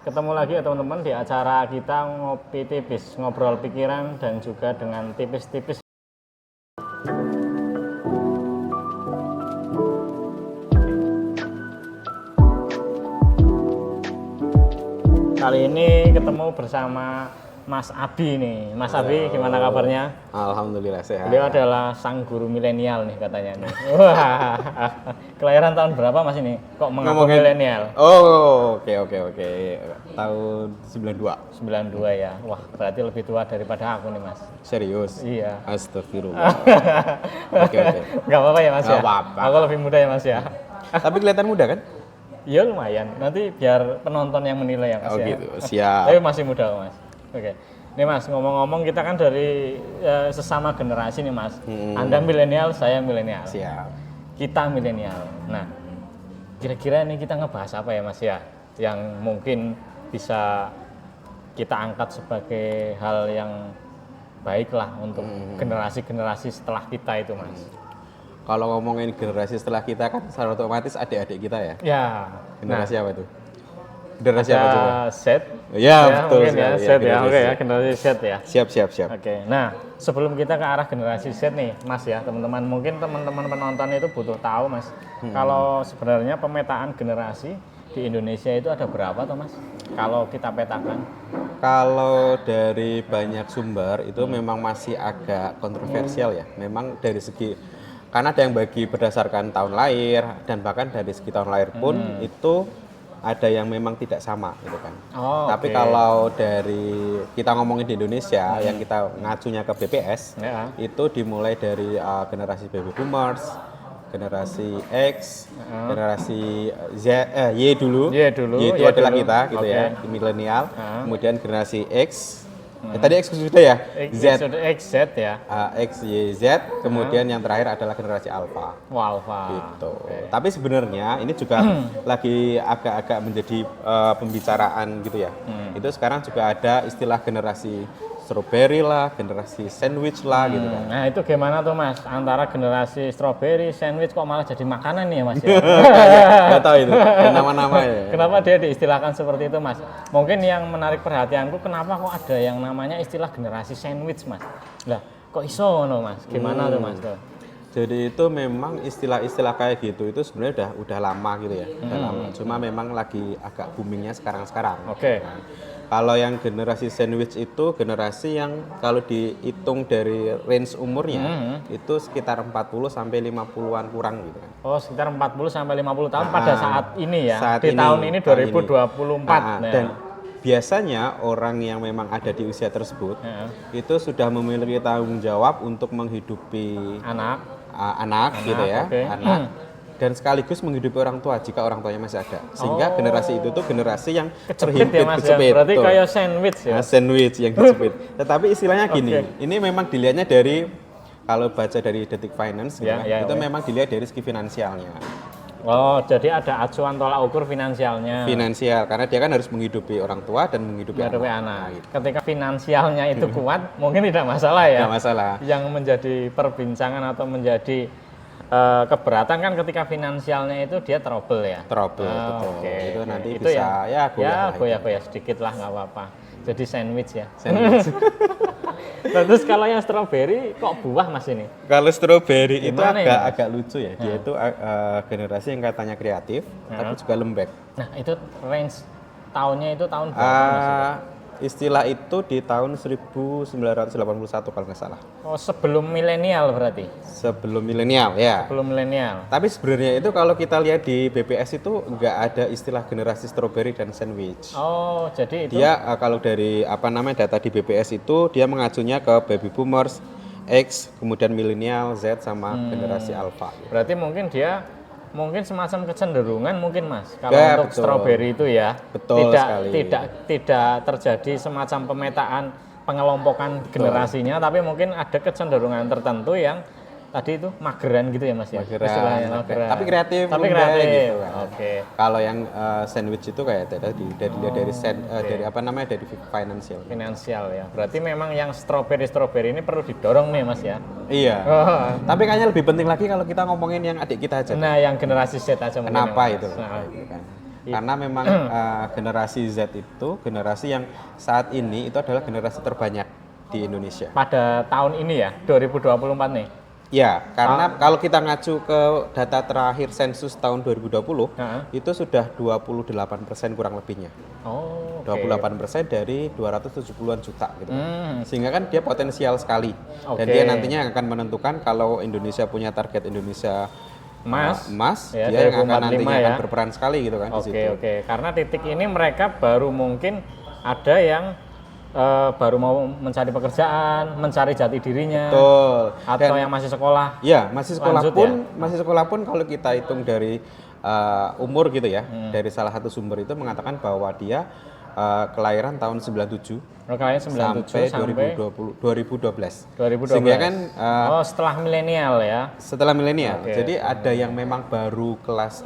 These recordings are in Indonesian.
ketemu lagi ya teman-teman di acara kita ngopi tipis, ngobrol pikiran dan juga dengan tipis-tipis. Kali ini ketemu bersama Mas Abi nih. Mas Abi, gimana kabarnya? Alhamdulillah sehat. Beliau adalah sang guru milenial nih katanya nih. Wah, kelahiran tahun berapa Mas ini? Kok mengaku milenial? Oh, oke. Tahun 92. 92 ya. Wah, berarti lebih tua daripada aku nih Mas. Serius? Iya. Astagfirullah. Oke. Gak apa-apa ya Mas ya? Gak apa-apa. Aku lebih muda ya Mas ya? Tapi kelihatan muda kan? Iya lumayan. Nanti biar penonton yang menilai ya Mas Oh ya. gitu, siap. Tapi masih muda kok Mas. Oke. Nih Mas, ngomong-ngomong kita kan dari sesama generasi nih Mas. Anda milenial, saya milenial. Siap. Kita milenial. Nah, kira-kira ini kita ngebahas apa ya Mas ya? Yang mungkin bisa kita angkat sebagai hal yang baik lah untuk generasi-generasi setelah kita itu Mas. Kalau ngomongin generasi setelah kita kan secara otomatis adik-adik kita ya. Ya. Generasi apa tuh? Generasi apa coba? Z. Ya, betul mungkin sekali. ya, Z ya. Oke ya, generasi Z ya. Siap. Oke. Nah, sebelum kita ke arah generasi Z nih, Mas ya, teman-teman, mungkin teman-teman penonton itu butuh tahu, Mas. Kalau sebenarnya pemetaan generasi di Indonesia itu ada berapa toh, Mas? Kalau kita petakan. Kalau dari banyak sumber itu memang masih agak kontroversial ya. Memang dari segi karena ada yang bagi berdasarkan tahun lahir dan bahkan dari segi tahun lahir pun itu ada yang memang tidak sama gitu kan. Oh, tapi kalau dari kita ngomongin di Indonesia yang kita ngacunya ke BPS itu dimulai dari generasi baby boomers, generasi X, generasi Y dulu. Y itu adalah dulu. Kita gitu ya, milenial. Kemudian generasi X. Tadi X sudah ya? X, Z ya. X, Y, Z. Kemudian yang terakhir adalah generasi Alpha. Alpha. Gitu. Tapi sebenarnya ini juga lagi agak-agak menjadi pembicaraan gitu ya. Itu sekarang juga ada istilah generasi strawberry lah, generasi sandwich lah gitu kan. Nah itu gimana tuh Mas? Antara generasi strawberry, sandwich kok malah jadi makanan nih ya Mas ya? Gak tahu itu, nama-namanya. Kenapa dia diistilahkan seperti itu Mas? Mungkin yang menarik perhatianku kenapa kok ada yang namanya istilah generasi sandwich Mas? Lah kok iso no Mas? Gimana tuh Mas? Jadi itu memang istilah-istilah kayak gitu itu sebenarnya udah lama gitu ya. Udah lama. Cuma memang lagi agak boomingnya sekarang-sekarang. Oke. Nah, kalau yang generasi sandwich itu generasi yang kalau dihitung dari range umurnya itu sekitar 40 sampai 50-an kurang gitu kan. Oh, sekitar 40 sampai 50 tahun pada saat ini ya. Saat di ini, tahun ini 2024. Dan biasanya orang yang memang ada di usia tersebut itu sudah memiliki tanggung jawab untuk menghidupi anak gitu ya, anak. Dan sekaligus menghidupi orang tua jika orang tuanya masih ada. Sehingga generasi itu tuh generasi yang terhimpit, kejepit. Berarti kayak sandwich ya? Sandwich yang dijepit. Tetapi istilahnya gini, ini memang dilihatnya dari, kalau baca dari Detik Finance, itu memang dilihat dari segi finansialnya. Oh, jadi ada acuan tolak ukur finansialnya. Finansial, karena dia kan harus menghidupi orang tua dan menghidupi anak. Gitu. Ketika finansialnya itu kuat, mungkin tidak masalah ya? Tidak masalah. Yang menjadi perbincangan atau menjadi keberatan kan ketika finansialnya itu dia trouble ya. Trouble, betul. Itu nanti itu bisa goyah-goyah sedikit lah nggak apa-apa. Jadi sandwich ya. Sandwich. Terus kalau yang strawberry kok buah Mas ini? Kalau strawberry itu agak lucu ya. Dia itu generasi yang katanya kreatif, tapi juga lembek. Nah itu range tahunnya itu tahun berapa Mas? Istilah itu di tahun 1981 kalau nggak salah. Oh, sebelum milenial berarti? Sebelum milenial, ya. Sebelum milenial. Tapi sebenarnya itu kalau kita lihat di BPS itu nggak ada istilah generasi strawberry dan sandwich. Oh, jadi itu? Dia kalau dari data di BPS itu dia mengacunya ke baby boomers, X, kemudian milenial, Z sama generasi Alpha. Berarti mungkin dia semacam kecenderungan mungkin Mas kalau untuk strawberry itu ya. Betul sekali. Tidak terjadi semacam pemetaan pengelompokan generasinya, tapi mungkin ada kecenderungan tertentu yang tadi itu mageran gitu ya Mas ya. Mageran. Tapi kreatif. Gitu kan. Oke. Kalau yang sandwich itu kayak tadi dari financial. Finansial ya. Berarti memang yang strawberry ini perlu didorong nih Mas ya. Iya. Tapi kayaknya lebih penting lagi kalau kita ngomongin yang adik kita aja. Nah, yang generasi Z aja mungkin. Kenapa itu? Nah, gitu kan. Karena memang generasi Z itu generasi yang saat ini itu adalah generasi terbanyak di Indonesia. Pada tahun ini ya, 2024 nih. Ya, karena kalau kita ngacu ke data terakhir sensus tahun 2020, itu sudah 28% kurang lebihnya. Oh, 28% dari 270-an juta gitu. Sehingga kan dia potensial sekali. Dan dia nantinya akan menentukan kalau Indonesia punya target Indonesia emas, ya, dia yang akan nantinya ya. akan berperan sekali gitu kan di situ. Oke. Karena titik ini mereka baru mungkin ada yang baru mau mencari pekerjaan, mencari jati dirinya. Betul. Atau yang masih sekolah. Iya, masih sekolah lanjut, pun, ya? masih sekolah pun kalau kita hitung dari umur gitu ya, dari salah satu sumber itu mengatakan bahwa dia kelahiran tahun 97, sampai 2012. Sehingga kan setelah milenial ya. Setelah milenial. Jadi ada yang memang baru kelas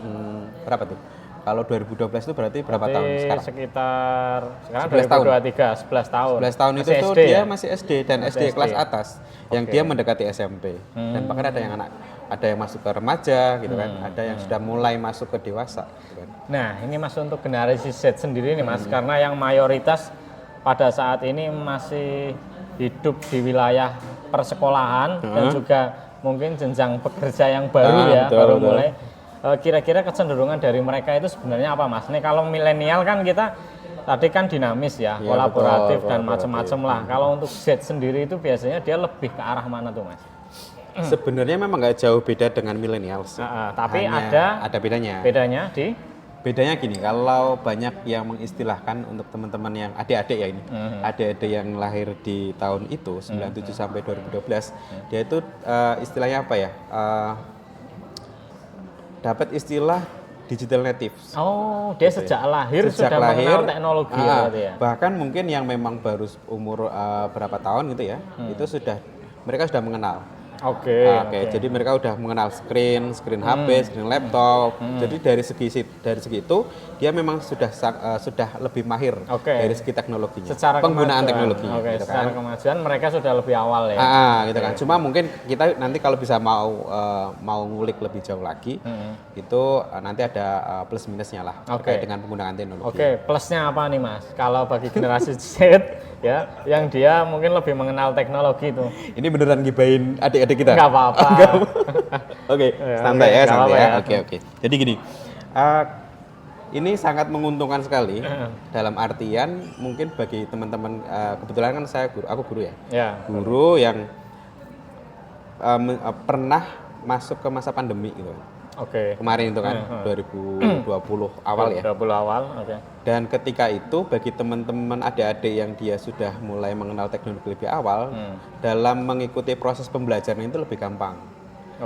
berapa tuh? Kalau 2012 itu berarti berapa tahun sekarang? Sekarang 11 tahun. 11 tahun. 11 tahun itu tuh dia masih SD dan SD kelas atas yang dia mendekati SMP. Dan bahkan ada yang masuk ke remaja gitu kan, ada yang sudah mulai masuk ke dewasa gitu kan. Nah, ini Mas untuk generasi Z sendiri nih Mas, karena yang mayoritas pada saat ini masih hidup di wilayah persekolahan dan juga mungkin jenjang pekerja yang baru baru mulai. Kira-kira kecenderungan dari mereka itu sebenarnya apa Mas? Nih kalau milenial kan kita tadi kan dinamis ya, kolaboratif dan macam-macam lah. Kalau untuk Z sendiri itu biasanya dia lebih ke arah mana tuh Mas? Sebenarnya memang nggak jauh beda dengan milenial sih. Tapi ada bedanya. Bedanya gini, kalau banyak yang mengistilahkan untuk teman-teman yang adik-adik ya ini, adik-adik yang lahir di tahun itu 97 sampai 2012, dia itu istilahnya apa ya? Dapat istilah digital native. Oh, dia gitu sejak lahir sudah mengenal teknologi berarti ya. Bahkan mungkin yang memang baru umur berapa tahun gitu ya, itu mereka sudah mengenal. Oke. Jadi mereka udah mengenal screen HP, screen laptop. Jadi dari segi itu dia memang sudah lebih mahir dari segi teknologinya. Secara penggunaan teknologi. Gitu secara kemajuan mereka sudah lebih awal ya. Gitu kan. Cuma mungkin kita nanti kalau bisa mau ngulik lebih jauh lagi, itu nanti ada plus minusnya lah terkait dengan penggunaan teknologi. Plusnya apa nih Mas? Kalau bagi generasi Z ya, yang dia mungkin lebih mengenal teknologi itu. Ini beneran gibain adik-adik kita? Nggak apa-apa. Santai ya. Oke. Jadi gini, ini sangat menguntungkan sekali dalam artian mungkin bagi teman-teman, kebetulan kan aku guru ya. Guru yang pernah masuk ke masa pandemi gitu. Kemarin itu kan 2020 awal ya. 2020 awal, Dan ketika itu bagi teman-teman adik-adik yang dia sudah mulai mengenal teknologi lebih awal, dalam mengikuti proses pembelajaran itu lebih gampang.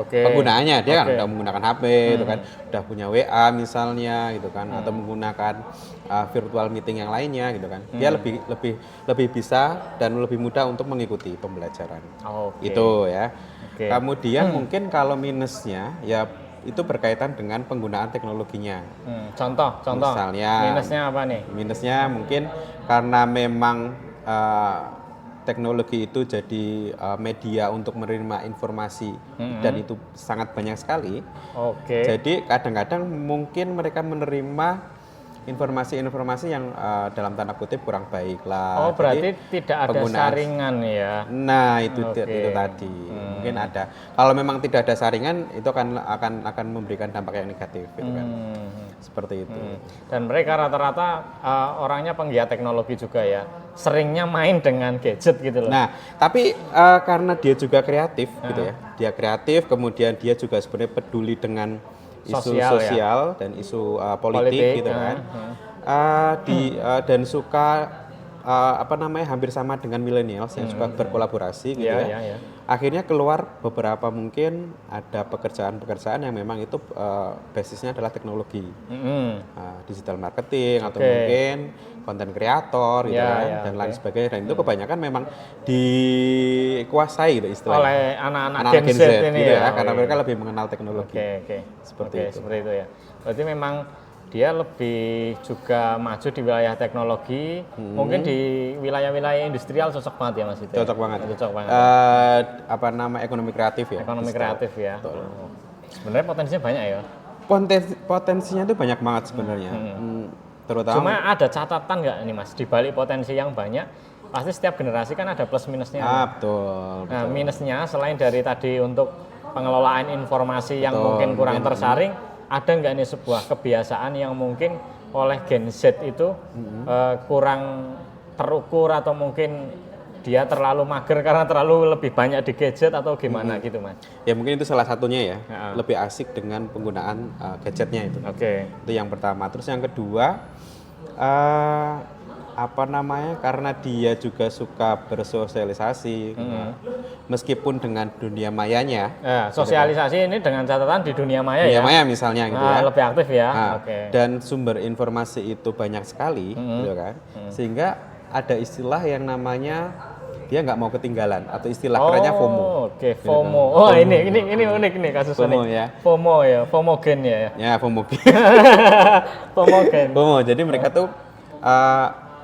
Penggunaannya dia kan udah menggunakan HP, itu kan, udah punya WA misalnya, gitu kan, atau menggunakan virtual meeting yang lainnya, gitu kan. Dia lebih bisa dan lebih mudah untuk mengikuti pembelajaran. Itu ya. Kemudian mungkin kalau minusnya ya itu berkaitan dengan penggunaan teknologinya. Contoh. Misalnya, minusnya apa nih? Minusnya mungkin karena memang teknologi itu jadi media untuk menerima informasi dan itu sangat banyak sekali. Jadi kadang-kadang mungkin mereka menerima informasi-informasi yang dalam tanda kutip kurang baik lah. Berarti tidak ada saringan ya? Nah itu tadi mungkin ada. Kalau memang tidak ada saringan itu akan memberikan dampak yang negatif, gitu kan. Seperti itu. Dan mereka rata-rata orangnya penggiat teknologi juga ya. Seringnya main dengan gadget gitu loh. Nah, tapi karena dia juga kreatif gitu ya. Dia kreatif, kemudian dia juga sebenarnya peduli dengan isu sosial dan isu politik gitu kan. Dan suka hampir sama dengan millennials yang suka berkolaborasi gitu ya. Akhirnya keluar beberapa mungkin ada pekerjaan-pekerjaan yang memang itu basisnya adalah teknologi, digital marketing atau mungkin konten kreator gitu kan, dan lain sebagainya. Dan itu kebanyakan memang dikuasai gitu istilahnya oleh anak-anak Gen Z ini gitu ya, karena mereka lebih mengenal teknologi. Seperti itu ya. Berarti memang dia lebih juga maju di wilayah teknologi, mungkin di wilayah-wilayah industrial cocok banget ya Mas itu. Cocok banget. Ekonomi kreatif ya. Sebenarnya potensinya banyak ya. Potensinya itu banyak banget sebenarnya. Terutama cuma ada catatan nggak ini Mas, di balik potensi yang banyak pasti setiap generasi kan ada plus minusnya. Betul. Nah, minusnya selain dari tadi untuk pengelolaan informasi yang mungkin kurang tersaring, ada nggak nih sebuah kebiasaan yang mungkin oleh Gen Z itu kurang terukur, atau mungkin dia terlalu mager karena terlalu lebih banyak di gadget atau gimana gitu Mas? Ya mungkin itu salah satunya ya, lebih asik dengan penggunaan gadgetnya itu. Oke. Itu yang pertama. Terus yang kedua, karena dia juga suka bersosialisasi, meskipun dengan dunia mayanya. Sosialisasi ini dengan catatan di dunia maya ya? Dunia maya misalnya gitu ya. Lebih aktif ya. Dan sumber informasi itu banyak sekali, gitu kan. Sehingga ada istilah yang namanya dia nggak mau ketinggalan, atau istilah kerennya FOMO. Oke, FOMO. Ini unik nih kasusnya. FOMO ya. FOMO ya, FOMO gen ya. Ya, FOMO gen. FOMO gen. FOMO. Jadi mereka tuh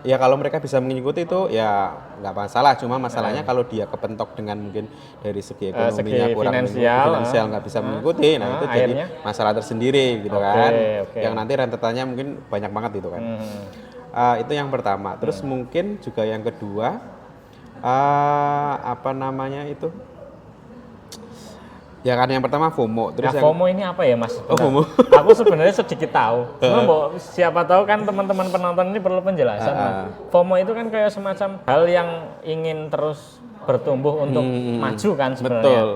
ya kalau mereka bisa mengikuti itu ya nggak masalah. Cuma masalahnya kalau dia kepentok dengan mungkin dari segi ekonominya kurang finansial nggak bisa mengikuti, nah itu jadi masalah tersendiri gitu kan. Yang nanti rentetannya mungkin banyak banget gitu kan. Itu yang pertama. Terus mungkin juga yang kedua, ya kan yang pertama FOMO. Terus FOMO ini apa ya Mas? FOMO. Aku sebenarnya sedikit tahu. Cuma siapa tahu kan teman-teman penonton ini perlu penjelasan. FOMO itu kan kayak semacam hal yang ingin terus bertumbuh untuk maju kan sebenarnya. Betul.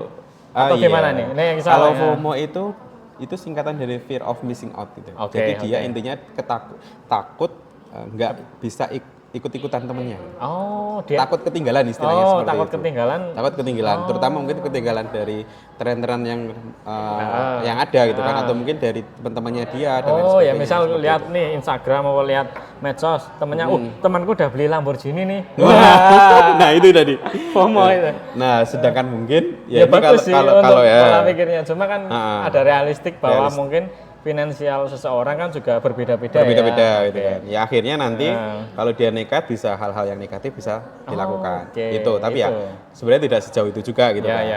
Atau gimana nih? Kalau FOMO itu singkatan dari fear of missing out gitu. Jadi dia intinya takut nggak bisa ikut-ikutan temennya. Dia takut ketinggalan istilahnya seperti takut itu. Takut ketinggalan, terutama mungkin ketinggalan dari tren-tren yang ada gitu kan, atau mungkin dari teman-temannya dia dan lain sebagainya. Ya misal lihat nih Instagram atau lihat medsos, temennya, temanku udah beli Lamborghini nih. Nah itu tadi FOMO itu. Nah sedangkan mungkin ya bagus kalau ya pola pikirnya, cuma kan ada realistik bahwa mungkin finansial seseorang kan juga berbeda-beda gitu kan. Ya akhirnya nanti kalau dia nekat bisa hal-hal yang negatif bisa dilakukan. Tapi ya sebenarnya tidak sejauh itu juga gitu kan.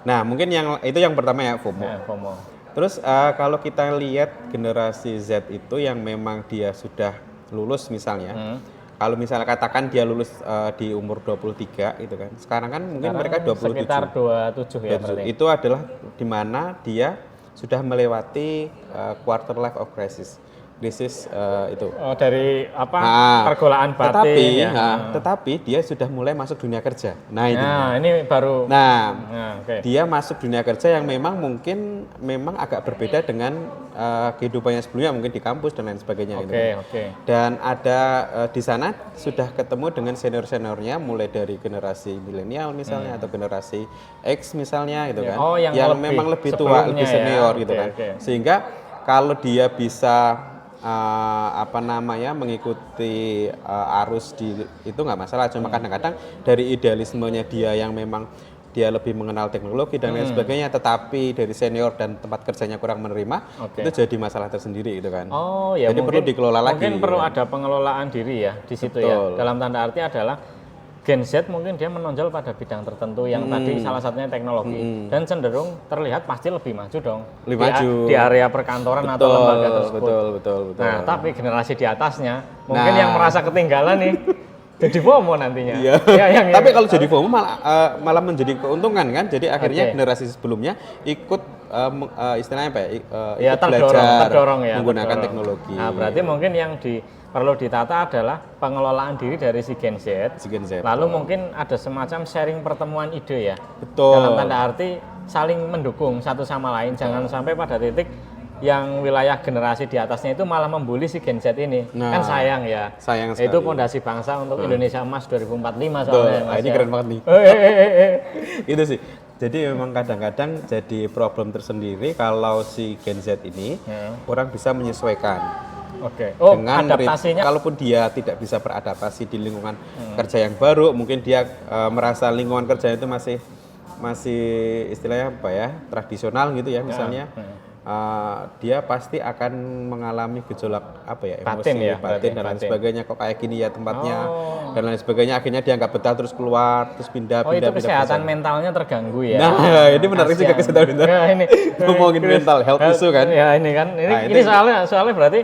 Nah, mungkin yang pertama ya FOMO. Terus kalau kita lihat generasi Z itu yang memang dia sudah lulus misalnya. Kalau misalnya katakan dia lulus di umur 23 gitu kan. Sekarang kan mungkin mereka 27. Sekitar 27 ya berarti. Itu adalah di mana dia sudah melewati quarter life of crisis itu. Dari pergolakan batin. Tetapi dia sudah mulai masuk dunia kerja. Ini baru. Dia masuk dunia kerja yang memang agak berbeda dengan kehidupannya sebelumnya, mungkin di kampus dan lain sebagainya. Dan ada di sana sudah ketemu dengan senior-seniornya, mulai dari generasi milenial misalnya atau generasi X misalnya gitu kan, yang memang lebih tua, lebih senior gitu kan. Sehingga kalau dia bisa mengikuti arus itu nggak masalah. Cuma kadang-kadang dari idealismenya dia yang memang dia lebih mengenal teknologi dan lain sebagainya, tetapi dari senior dan tempat kerjanya kurang menerima, itu jadi masalah tersendiri gitu kan. Jadi perlu dikelola lagi. Mungkin perlu ada pengelolaan diri ya di situ. Ya. Dalam tanda arti adalah Gen Z mungkin dia menonjol pada bidang tertentu yang tadi salah satunya teknologi, dan cenderung terlihat pasti lebih maju dong di area perkantoran atau lembaga tersebut. Betul. Nah, tapi generasi di atasnya mungkin yang merasa ketinggalan nih jadi FOMO nantinya. Tapi kalau jadi FOMO malah menjadi keuntungan kan. Jadi akhirnya generasi sebelumnya ikut istilahnya apa ya? Terdorong menggunakan teknologi. Nah, berarti mungkin yang perlu ditata adalah pengelolaan diri dari si Gen Z. Lalu mungkin ada semacam sharing pertemuan ide ya. Dalam tanda arti saling mendukung satu sama lain. Jangan sampai pada titik yang wilayah generasi di atasnya itu malah membuli si Gen Z ini. Kan sayang ya. Sayang sekali. Itu fondasi bangsa untuk Indonesia Emas 2045 soalnya. Ini keren banget nih. Itu sih. Jadi memang kadang-kadang jadi problem tersendiri kalau si Gen Z ini kurang bisa menyesuaikan. Dengan adaptasinya, kalaupun dia tidak bisa beradaptasi di lingkungan kerja yang baru, mungkin dia merasa lingkungan kerja itu masih istilahnya apa ya, tradisional gitu ya misalnya. dia pasti akan mengalami gejolak apa ya, Batin emosi, ya, batin dan lain batin. sebagainya, kok kayak gini ya tempatnya dan lain sebagainya, akhirnya dia nggak betah terus keluar terus pindah. Oh, itu kesehatan mentalnya terganggu ya. Nah, ini menarik juga kesehatan mental. Ya, ini Ngomongin mental health issue kan. Ya, ini kan Nah, ini soalnya berarti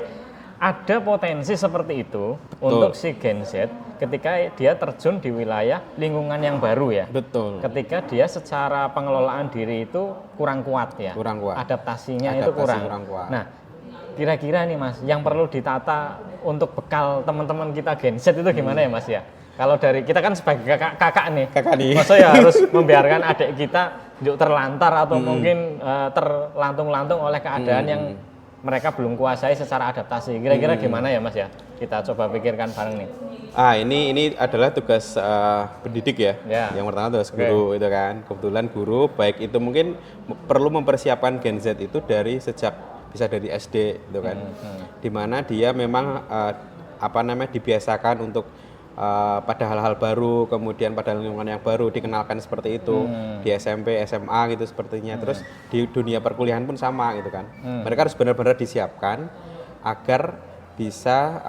ada potensi seperti itu untuk si Gen Z ketika dia terjun di wilayah lingkungan yang baru ya. Betul. Ketika dia secara pengelolaan diri itu kurang kuat ya. Kurang kuat. Adaptasinya itu kurang kuat. Nah, kira-kira nih Mas, yang perlu ditata untuk bekal teman-teman kita Gen Z itu gimana ya Mas ya? Kalau dari kita kan sebagai kakak nih. Masa ya harus membiarkan adik kita yuk terlantar atau mungkin terlantung-lantung oleh keadaan yang mereka belum kuasai secara adaptasi. Kira-kira gimana ya Mas ya? Kita coba pikirkan bareng nih. Ini adalah tugas pendidik ya. Yang pertama tugas guru itu kan. Kebetulan guru baik itu mungkin perlu mempersiapkan Gen Z itu dari sejak bisa dari SD itu kan. Dimana dia memang dibiasakan untuk pada hal-hal baru, kemudian pada lingkungan yang baru dikenalkan seperti itu di SMP, SMA gitu sepertinya. Terus di dunia perkuliahan pun sama gitu kan. Mereka harus benar-benar disiapkan agar bisa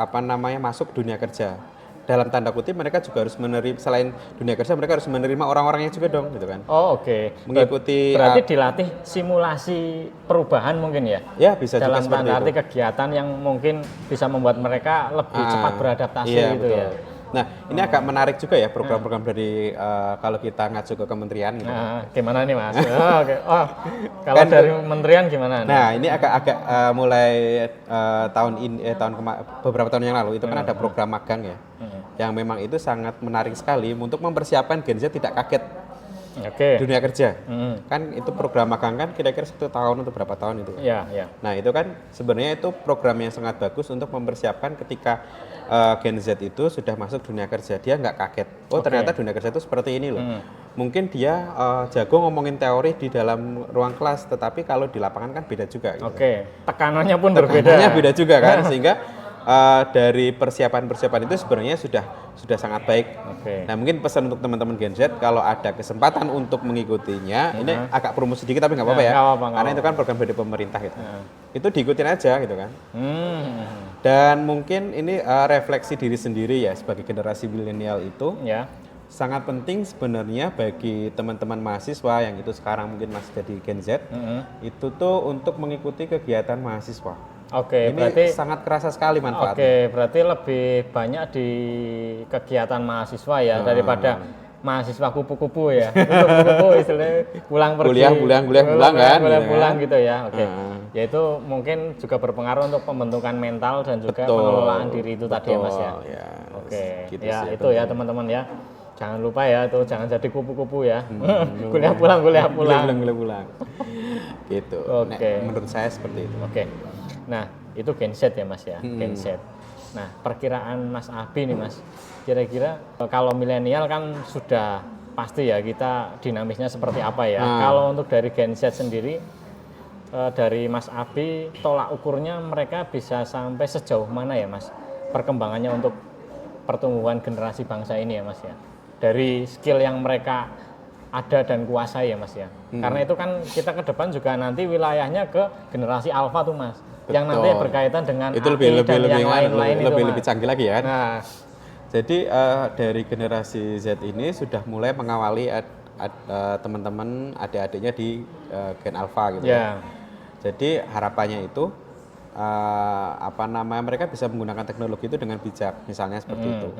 masuk dunia kerja. Dalam tanda kutip mereka juga harus menerima, selain dunia kerja mereka harus menerima orang-orangnya juga dong gitu kan. Oh, oke. Mengikuti berarti dilatih simulasi perubahan mungkin ya? Ya, bisa dalam juga seperti tanda arti itu. kegiatan yang mungkin bisa membuat mereka lebih cepat beradaptasi gitu betul. ya. Nah, ini agak menarik juga ya program-program dari kalau kita ngacu ke kementerian gitu. Gimana nih Mas? Kalau dari kementerian gimana? Nah, ini agak mulai beberapa tahun yang lalu itu kan ada program magang ya. Yang memang itu sangat menarik sekali untuk mempersiapkan Gen Z tidak kaget dunia kerja. Kan itu program magang kan kira-kira 1 tahun atau berapa tahun itu. Nah, itu kan sebenarnya itu program yang sangat bagus untuk mempersiapkan ketika Gen Z itu sudah masuk dunia kerja, dia nggak kaget. Ternyata dunia kerja itu seperti ini loh. Mungkin dia jago ngomongin teori di dalam ruang kelas, tetapi kalau di lapangan kan beda juga. Gitu. Tekanannya pun berbeda. Tekanannya beda juga kan, sehingga dari persiapan itu sebenarnya sudah sangat baik. Nah, mungkin pesan untuk teman-teman Gen Z kalau ada kesempatan untuk mengikutinya, ini agak promosi sedikit tapi nggak apa-apa ya, karena itu kan program dari pemerintah gitu. Itu diikutin aja gitu kan. Dan mungkin ini refleksi diri sendiri ya sebagai generasi milenial itu sangat penting sebenarnya bagi teman-teman mahasiswa yang itu sekarang mungkin masih jadi Gen Z itu tuh untuk mengikuti kegiatan mahasiswa. Ini berarti sangat kerasa sekali manfaatnya. Berarti lebih banyak di kegiatan mahasiswa ya daripada mahasiswa kupu-kupu ya. Kupu-kupu istilahnya pulang pergi. Pulang gitu ya. Ya itu mungkin juga berpengaruh untuk pembentukan mental dan juga pengelolaan diri itu tadi ya Mas ya. Gitu itu ya teman-teman ya. Jangan lupa ya itu jangan jadi kupu-kupu ya. Kuliah pulang. Gitu. Menurut saya seperti itu. Nah, itu Gen Z ya Mas ya, Gen Z. Nah, perkiraan Mas Abi nih Mas, kira-kira kalau milenial kan sudah pasti ya kita dinamisnya seperti apa ya. Kalau untuk dari Gen Z sendiri, dari Mas Abi, tolak ukurnya mereka bisa sampai sejauh mana ya Mas? Perkembangannya untuk pertumbuhan generasi bangsa ini ya Mas ya. Dari skill yang mereka ada dan kuasai ya Mas ya. Karena itu kan kita ke depan juga nanti wilayahnya ke generasi alfa tuh Mas. Yang nanti berkaitan dengan itu lebih lain-lain lebih canggih lagi ya kan. Jadi dari generasi Z ini sudah mulai mengawali teman-teman adik-adiknya di Gen Alpha gitu ya. Jadi harapannya itu mereka bisa menggunakan teknologi itu dengan bijak misalnya seperti itu.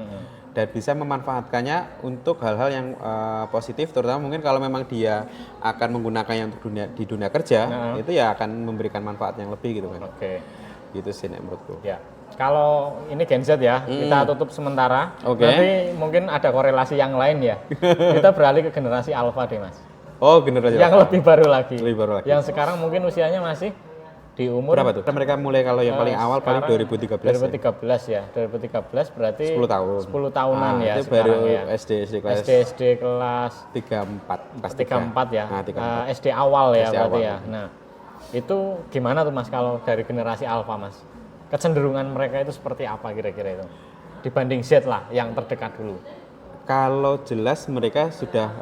Dan bisa memanfaatkannya untuk hal-hal yang positif, terutama mungkin kalau memang dia akan menggunakannya untuk di dunia kerja, itu ya akan memberikan manfaat yang lebih gitu kan. Gitu sih menurutku. Kalau ini Gen Z ya, kita tutup sementara. Nanti mungkin ada korelasi yang lain ya. Kita beralih ke generasi Alpha deh Mas. Generasi yang Alpha. lebih baru lagi. Yang Yang sekarang mungkin usianya masih di umur berapa tuh? Mereka mulai kalau yang paling awal paling 2013 ya. 2013 berarti 10 tahun. 10 tahunan ya itu sekarang baru ya. SD kelas 34 ya. SD awal ya berarti ya. Nah, itu gimana tuh Mas kalau dari generasi Alpha Mas? Kecenderungan mereka itu seperti apa kira-kira itu? Dibanding Z lah yang terdekat dulu. Kalau jelas mereka sudah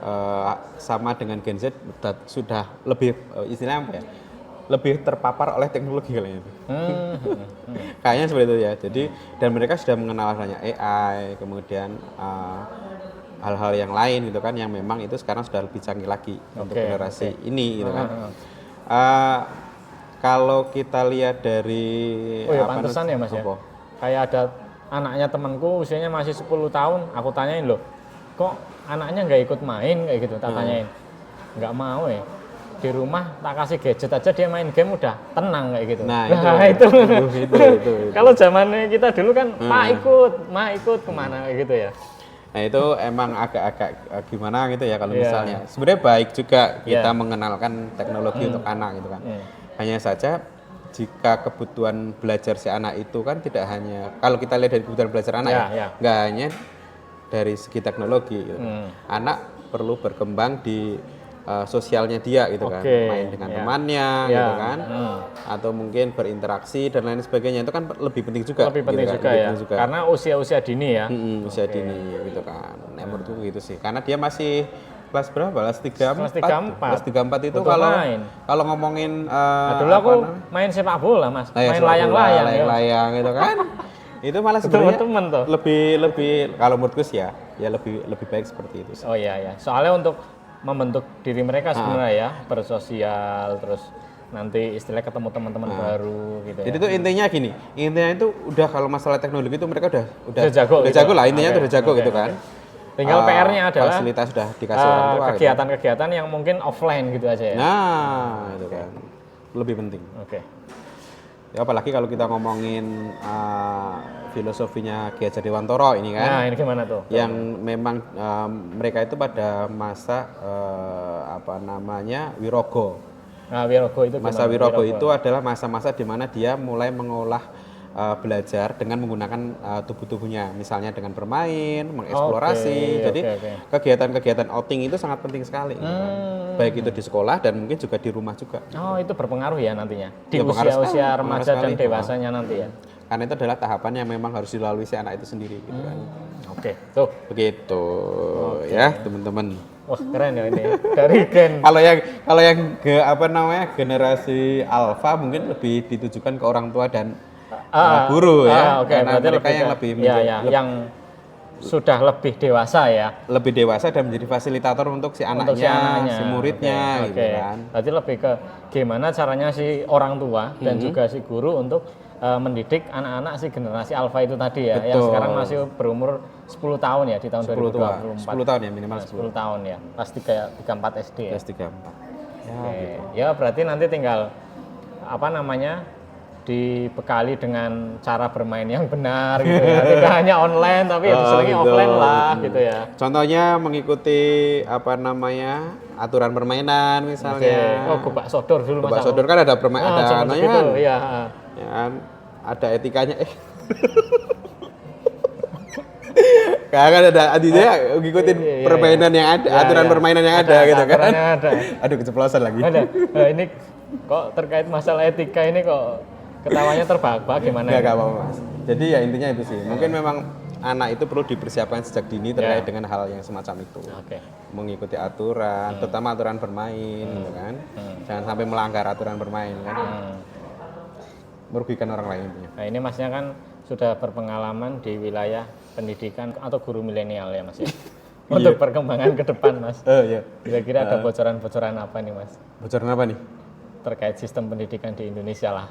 sama dengan Gen Z, sudah lebih istilahnya apa ya? lebih terpapar oleh teknologi kali itu. Kayaknya seperti itu ya. Jadi dan mereka sudah mengenal adanya AI, kemudian hal-hal yang lain gitu kan yang memang itu sekarang sudah lebih canggih lagi untuk generasi ini gitu kan. Kalau kita lihat dari pantesan ya Mas ya. Kayak ada anaknya temanku usianya masih 10 tahun, aku tanyain loh, kok anaknya nggak ikut main kayak gitu, tak tanyain. Nggak mau ya. Di rumah tak kasih gadget aja dia main game udah tenang kayak gitu. Nah, itu. itu. Kalau zamannya kita dulu kan ma ikut kemana kayak gitu ya. Nah itu emang agak-agak gimana gitu ya kalau misalnya. Sebenarnya baik juga kita mengenalkan teknologi untuk anak gitu kan. Hanya saja jika kebutuhan belajar si anak itu kan tidak hanya, kalau kita lihat dari kebutuhan belajar anak nggak hanya dari segi teknologi gitu. Anak perlu berkembang di sosialnya dia gitu kan, main dengan temannya gitu kan, atau mungkin berinteraksi dan lain sebagainya, itu kan lebih penting juga. Lebih penting juga ya, karena usia-usia dini ya. Usia dini gitu kan, menurutku gitu sih, karena dia masih kelas berapa? Kelas 3, 4. Kelas 3, 4 itu kalau ngomongin dulu aku main sepak bola Mas, main layang-layang gitu kan. Itu malah sebenarnya lebih kalau menurutku sih ya lebih baik seperti itu sih. Oh iya. Soalnya untuk membentuk diri mereka sebenarnya ya, bersosial, terus nanti istilahnya ketemu teman-teman baru gitu. Jadi itu intinya gini, itu udah kalau masalah teknologi itu mereka udah jago lah, intinya udah jago gitu kan. Tinggal PR-nya adalah fasilitas sudah dikasih orang tua. Kegiatan-kegiatan yang mungkin offline gitu aja ya. Nah, itu kan lebih penting. Ya, apalagi kalau kita ngomongin filosofinya Ki Hajar Dewantara ini kan. Nah, ini gimana tuh? Yang memang mereka itu pada masa Wirogo. Nah, Wirogo itu masa Wirogo itu adalah masa-masa di mana dia mulai mengolah belajar dengan menggunakan tubuhnya, misalnya dengan bermain, mengeksplorasi. Jadi kegiatan-kegiatan outing itu sangat penting sekali, gitu kan? Baik itu di sekolah dan mungkin juga di rumah juga. Oh, itu berpengaruh ya nantinya di usia-usia remaja dan dewasanya nanti ya. Karena itu adalah tahapan yang memang harus dilalui si anak itu sendiri, gitu kan. Tuh begitu ya teman-teman. Wah, keren ya ini dari gen. Kalau yang generasi alfa mungkin lebih ditujukan ke orang tua dan guru ya. Karena mereka yang lebih yang sudah lebih dewasa ya. Lebih dewasa dan menjadi fasilitator untuk si anaknya, si muridnya gitu kan. Berarti lebih ke gimana caranya si orang tua dan juga si guru untuk mendidik anak-anak si generasi alfa itu tadi ya. Betul. Yang sekarang masih berumur 10 tahun ya di tahun 2024. 10 tahun ya minimal 10 tahun ya. Pas 34 SD ya. Kelas 34. Gitu. Ya berarti nanti tinggal dibekali dengan cara bermain yang benar gitu ya. Tidak hanya online tapi diselingi offline lah gitu ya. Contohnya mengikuti aturan permainan misalnya. Gobak sodor dulu Mas. Gobak sodor kan ada permainan ya kan, ada etikanya kan ada adanya ngikutin permainan yang ada, aturan permainan yang ada gitu kan. Aduh keceplosan lagi. Nah, ini kok terkait masalah etika ini kok ketawanya terbahak-bahak gimana? Enggak apa-apa Mas. Jadi ya intinya itu sih. Mungkin memang anak itu perlu dipersiapkan sejak dini terkait dengan hal yang semacam itu. Mengikuti aturan, terutama aturan bermain gitu kan. Jangan sampai melanggar aturan bermain kan. Merugikan orang lain intinya. Nah, ini Masnya kan sudah berpengalaman di wilayah pendidikan atau guru milenial ya Mas ya. Untuk perkembangan ke depan Mas. Kira-kira ada bocoran-bocoran apa nih Mas? Bocoran apa nih? Terkait sistem pendidikan di Indonesia lah.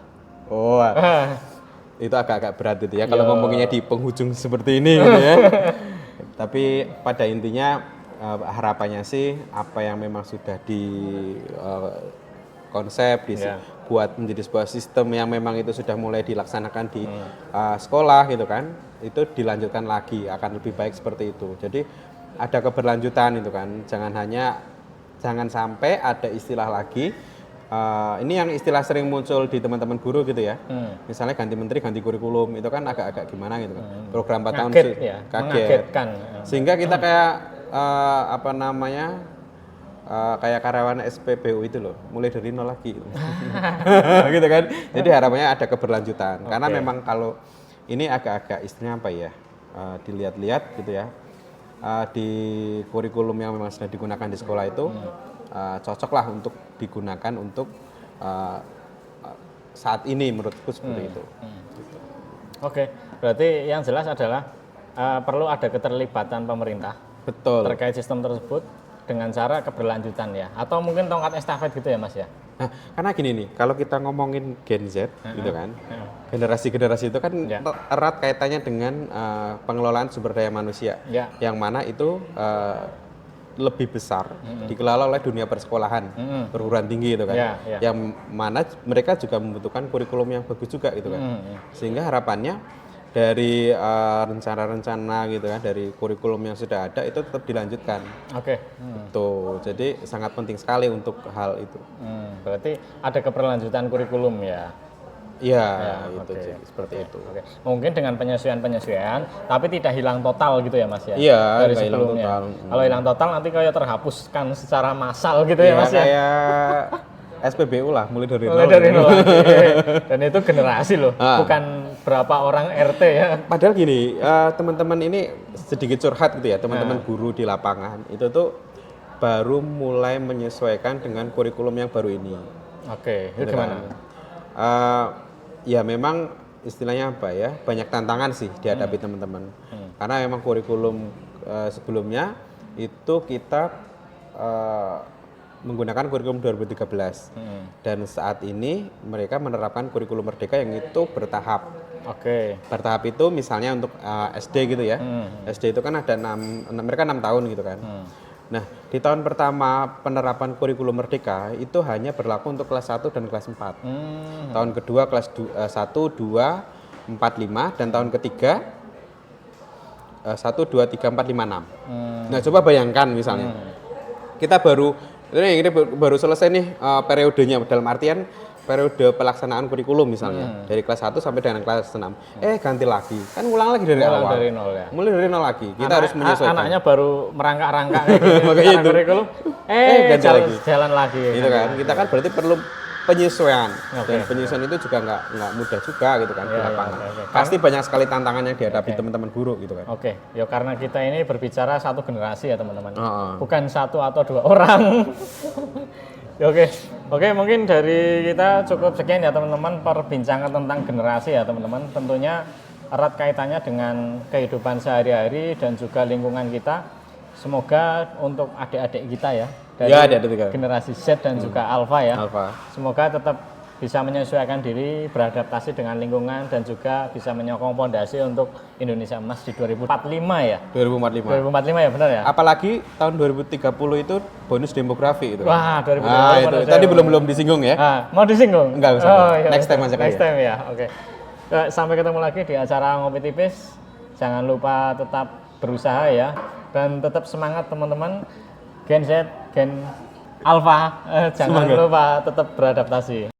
Itu agak-agak berat itu ya kalau ngomonginnya di penghujung seperti ini gitu ya. Tapi pada intinya harapannya sih apa yang memang sudah di konsep buat menjadi sebuah sistem yang memang itu sudah mulai dilaksanakan di sekolah gitu kan, itu dilanjutkan lagi akan lebih baik seperti itu. Jadi ada keberlanjutan itu kan, jangan sampai ada istilah lagi. Ini yang istilah sering muncul di teman-teman guru gitu ya. Misalnya ganti menteri, ganti kurikulum, itu kan agak-agak gimana gitu kan. Program 4 tahun mengagetkan. Sehingga kita kayak kayak karyawan SPBU itu loh, mulai dari nol lagi. Gitu kan. Jadi harapannya ada keberlanjutan. Karena memang kalau ini agak-agak istilahnya apa ya? Dilihat-lihat gitu ya. Di kurikulum yang memang sudah digunakan di sekolah itu cocoklah untuk digunakan untuk saat ini menurutku seperti itu. Oke, berarti yang jelas adalah perlu ada keterlibatan pemerintah Betul. terkait sistem tersebut dengan cara keberlanjutan ya, atau mungkin tongkat estafet gitu ya Mas ya. Nah, karena gini nih, kalau kita ngomongin Gen Z gitu kan, generasi-generasi itu kan erat kaitannya dengan pengelolaan sumber daya manusia, yang mana itu lebih besar dikelola oleh dunia persekolahan, perguruan tinggi gitu kan, yang mana mereka juga membutuhkan kurikulum yang bagus juga gitu kan, sehingga harapannya dari rencana-rencana gitu kan, dari kurikulum yang sudah ada itu tetap dilanjutkan. Oke. Tuh, jadi sangat penting sekali untuk hal itu. Berarti ada keberlanjutan kurikulum ya. Iya, itu seperti itu. Mungkin dengan penyesuaian, tapi tidak hilang total gitu ya Mas ya. Iya, dari sebelumnya. Kalau hilang total nanti kayak terhapuskan secara massal gitu ya Mas ya. Kayak SPBU lah, mulai dari nol. Dan itu generasi loh, bukan berapa orang RT ya. Padahal gini, teman-teman ini sedikit curhat gitu ya, teman-teman guru di lapangan itu tuh baru mulai menyesuaikan dengan kurikulum yang baru ini. Oke, gitu itu gimana? Ya memang istilahnya apa ya, banyak tantangan sih dihadapi teman-teman. Karena memang kurikulum sebelumnya itu kita menggunakan kurikulum 2013 dan saat ini mereka menerapkan kurikulum merdeka yang itu bertahap. Bertahap itu misalnya untuk SD gitu ya. SD itu kan ada mereka 6 tahun gitu kan. Nah, di tahun pertama penerapan kurikulum merdeka itu hanya berlaku untuk kelas 1 dan kelas 4. Tahun kedua kelas 1, 2, 4, 5 dan tahun ketiga 1, 2, 3, 4, 5, 6. Nah, coba bayangkan misalnya. Kita baru selesai nih periodenya, dalam artian periode pelaksanaan kurikulum misalnya dari kelas 1 sampai dengan kelas 6. Ganti lagi. Kan ulang lagi dari awal. Dari nol ya. Mulai dari nol lagi. Kita harus menyesuaikan. Anaknya baru merangkak-rangkak kayak gitu. Kurikulum. Ganti lagi. Jalan lagi. Gitu kan. Kita kan berarti perlu penyesuaian. Dan penyesuaian itu juga nggak mudah juga gitu kan di lapangan. Pasti banyak sekali tantangan yang dihadapi teman-teman guru gitu kan. Ya karena kita ini berbicara satu generasi ya teman-teman. Bukan satu atau dua orang. Oke, mungkin dari kita cukup sekian ya teman-teman perbincangan tentang generasi ya teman-teman. Tentunya erat kaitannya dengan kehidupan sehari-hari dan juga lingkungan kita. Semoga untuk adik-adik kita ya dari generasi Z dan juga Alpha ya. Semoga tetap bisa menyesuaikan diri, beradaptasi dengan lingkungan dan juga bisa menyokong fondasi untuk Indonesia Emas di 2045 ya. 2045 ya, benar ya? Apalagi tahun 2030 itu bonus demografi itu. Wah, 2030 itu tadi belum disinggung ya. Mau disinggung? Enggak usah. Next time aja. Next time ya. Oke. Sampai ketemu lagi di acara Ngopi Tipis. Jangan lupa tetap berusaha ya dan tetap semangat teman-teman. Gen Z, Gen Alpha, jangan lupa tetap beradaptasi.